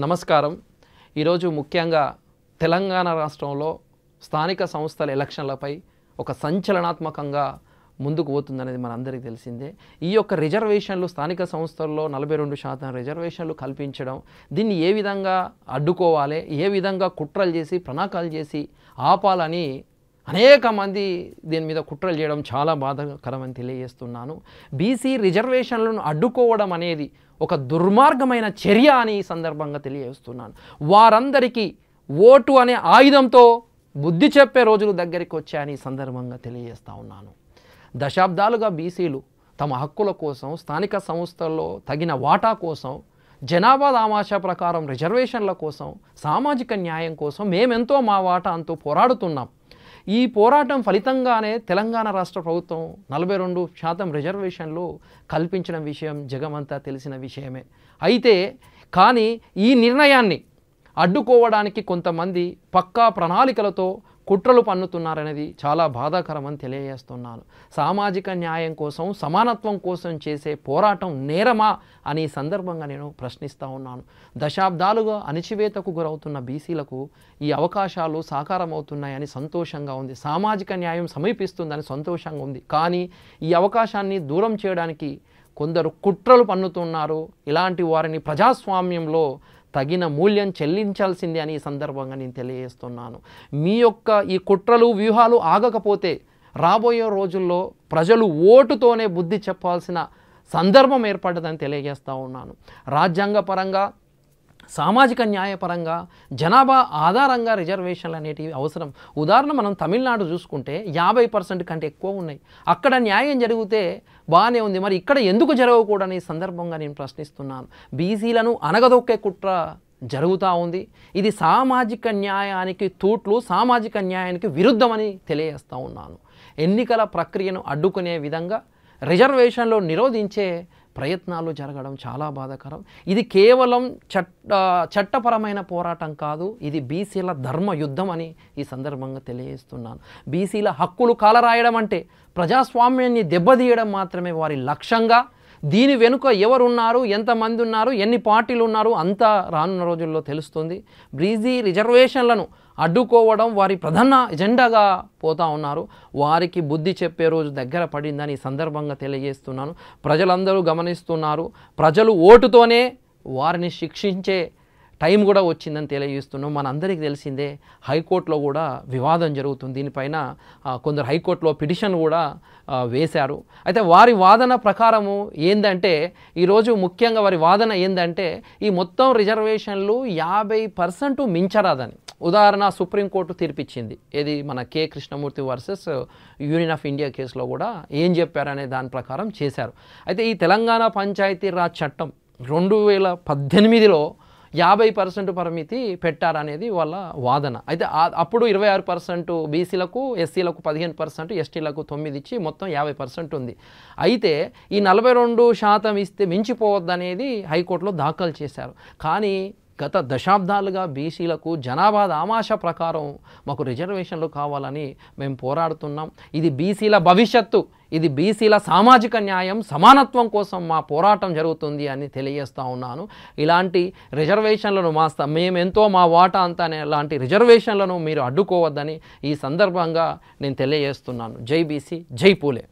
నమస్కారం. ఈరోజు ముఖ్యంగా తెలంగాణ రాష్ట్రంలో స్థానిక సంస్థల ఎలక్షన్లపై ఒక సంచలనాత్మకంగా ముందుకు పోతుందనేది మనందరికీ తెలిసిందే. ఈ యొక్క రిజర్వేషన్లు స్థానిక సంస్థల్లో 42% రిజర్వేషన్లు కల్పించడం, దీన్ని ఏ విధంగా అడ్డుకోవాలి, ఏ విధంగా కుట్రలు చేసి ప్రణాళికలు చేసి ఆపాలని అనేక మంది దీని మీద కుట్రలు చేయడం చాలా బాధాకరమని తెలియజేస్తున్నాను. బీసీ రిజర్వేషన్లను అడ్డుకోవడం అనేది ఒక దుర్మార్గమైన చర్య అని ఈ సందర్భంగా తెలియజేస్తున్నాను. వారందరికీ ఓటు అనే ఆయుధంతో బుద్ధి చెప్పే రోజులు దగ్గరికి వచ్చాయని ఈ సందర్భంగా తెలియజేస్తూ ఉన్నాను. దశాబ్దాలుగా బీసీలు తమ హక్కుల కోసం, స్థానిక సంస్థల్లో తగిన వాటా కోసం, జనాభా దామాషా ప్రకారం రిజర్వేషన్ల కోసం, సామాజిక న్యాయం కోసం మేమెంతో మా వాటా అంటూ పోరాడుతున్నాం. ఈ పోరాటం ఫలితంగానే తెలంగాణ రాష్ట్ర ప్రభుత్వం 42% రిజర్వేషన్లు కల్పించిన విషయం జగమంతా తెలిసిన విషయమే. అయితే కానీ ఈ నిర్ణయాన్ని అడ్డుకోవడానికి కొంతమంది పక్కా ప్రణాళికలతో కుట్రలు పన్నుతున్నారనేది చాలా బాధాకరమని తెలియజేస్తున్నాను. సామాజిక న్యాయం కోసం, సమానత్వం కోసం చేసే పోరాటం నేరమా అని ఈ సందర్భంగా నేను ప్రశ్నిస్తూ ఉన్నాను. దశాబ్దాలుగా అణిచివేతకు గురవుతున్న బీసీలకు ఈ అవకాశాలు సాకారం అవుతున్నాయని సంతోషంగా ఉంది. సామాజిక న్యాయం సమీపిస్తుందని సంతోషంగా ఉంది. కానీ ఈ అవకాశాన్ని దూరం చేయడానికి కొందరు కుట్రలు పన్నుతున్నారు. ఇలాంటి వారిని ప్రజాస్వామ్యంలో తగిన మూల్యం చెల్లించాల్సిందే అని ఈ సందర్భంగా నేను తెలియజేస్తున్నాను. మీ యొక్క ఈ కుట్రలు వ్యూహాలు ఆగకపోతే రాబోయే రోజుల్లో ప్రజలు ఓటుతోనే బుద్ధి చెప్పాల్సిన సందర్భం ఏర్పడ్డదని తెలియజేస్తూ ఉన్నాను. రాజ్యాంగపరంగా, సామాజిక న్యాయపరంగా, జనాభా ఆధారంగా రిజర్వేషన్లు అనేటివి అవసరం. ఉదాహరణ మనం తమిళనాడు చూసుకుంటే 50% కంటే ఎక్కువ ఉన్నాయి. అక్కడ న్యాయం జరిగితే బాగానే ఉంది, మరి ఇక్కడ ఎందుకు జరగకూడని సందర్భంగా నేను ప్రశ్నిస్తున్నాను. బీసీలను అనగదొక్కే కుట్ర జరుగుతూ ఉంది. ఇది సామాజిక న్యాయానికి తూట్లు, సామాజిక న్యాయానికి విరుద్ధమని తెలియజేస్తూ ఉన్నాను. ఎన్నికల ప్రక్రియను అడ్డుకునే విధంగా రిజర్వేషన్లు నిరోధించే ప్రయత్నాలు జరగడం చాలా బాధాకరం. ఇది కేవలం చట్టపరమైన పోరాటం కాదు, ఇది బీసీల ధర్మ యుద్ధం అని ఈ సందర్భంగా తెలియజేస్తున్నాను. బీసీల హక్కులు కాలరాయడం అంటే ప్రజాస్వామ్యాన్ని దెబ్బతీయడం మాత్రమే వారి లక్ష్యంగా. దీని వెనుక ఎవరున్నారు, ఎంతమంది ఉన్నారు, ఎన్ని పార్టీలు ఉన్నారు అంతా రానున్న రోజుల్లో తెలుస్తుంది. బీసీ రిజర్వేషన్లను అడ్డుకోవడం వారి ప్రధాన ఎజెండాగా పోతూ ఉన్నారు. వారికి బుద్ధి చెప్పే రోజు దగ్గర పడిందని ఈ సందర్భంగా తెలియజేస్తున్నాను. ప్రజలందరూ గమనిస్తున్నారు. ప్రజలు ఓటుతోనే వారిని శిక్షించే టైం కూడా వచ్చిందని తెలియజేస్తున్నాం. మనందరికీ తెలిసిందే, హైకోర్టులో కూడా వివాదం జరుగుతుంది. దీనిపైన కొందరు హైకోర్టులో పిటిషన్ కూడా వేశారు. అయితే వారి వాదన ప్రకారము ఏందంటే, ఈరోజు ముఖ్యంగా వారి వాదన ఏందంటే, ఈ మొత్తం రిజర్వేషన్లు 50% మించరాదని. ఉదాహరణ సుప్రీంకోర్టు తీర్పిచ్చింది. ఏది మన K Krishnamurthy versus union of India కేసులో కూడా ఏం చెప్పారనే దాని ప్రకారం చేశారు. అయితే ఈ తెలంగాణ పంచాయతీరాజ్ చట్టం 2018లో 50% పరిమితి పెట్టారనేది వాళ్ళ వాదన. అయితే అప్పుడు 26% బీసీలకు, ఎస్సీలకు 15%, ఎస్టీలకు 9 ఇచ్చి మొత్తం 50% ఉంది. అయితే ఈ 42% ఇస్తే మించిపోవద్దనేది హైకోర్టులో దాఖలు చేశారు. కానీ గత దశాబ్దాలుగా బీసీలకు జనాభా దామాషా ప్రకారం మాకు రిజర్వేషన్లు కావాలని మేము పోరాడుతున్నాం. ఇది బీసీల భవిష్యత్తు, ఇది బీసీల సామాజిక న్యాయం, సమానత్వం కోసం మా పోరాటం జరుగుతుంది అని తెలియజేస్తూ ఉన్నాను. ఇలాంటి రిజర్వేషన్లను మేమెంతో మా వాటా అంతా అనే ఇలాంటి రిజర్వేషన్లను మీరు అడ్డుకోవద్దని ఈ సందర్భంగా నేను తెలియజేస్తున్నాను. జై బీసీ, జై పూలే.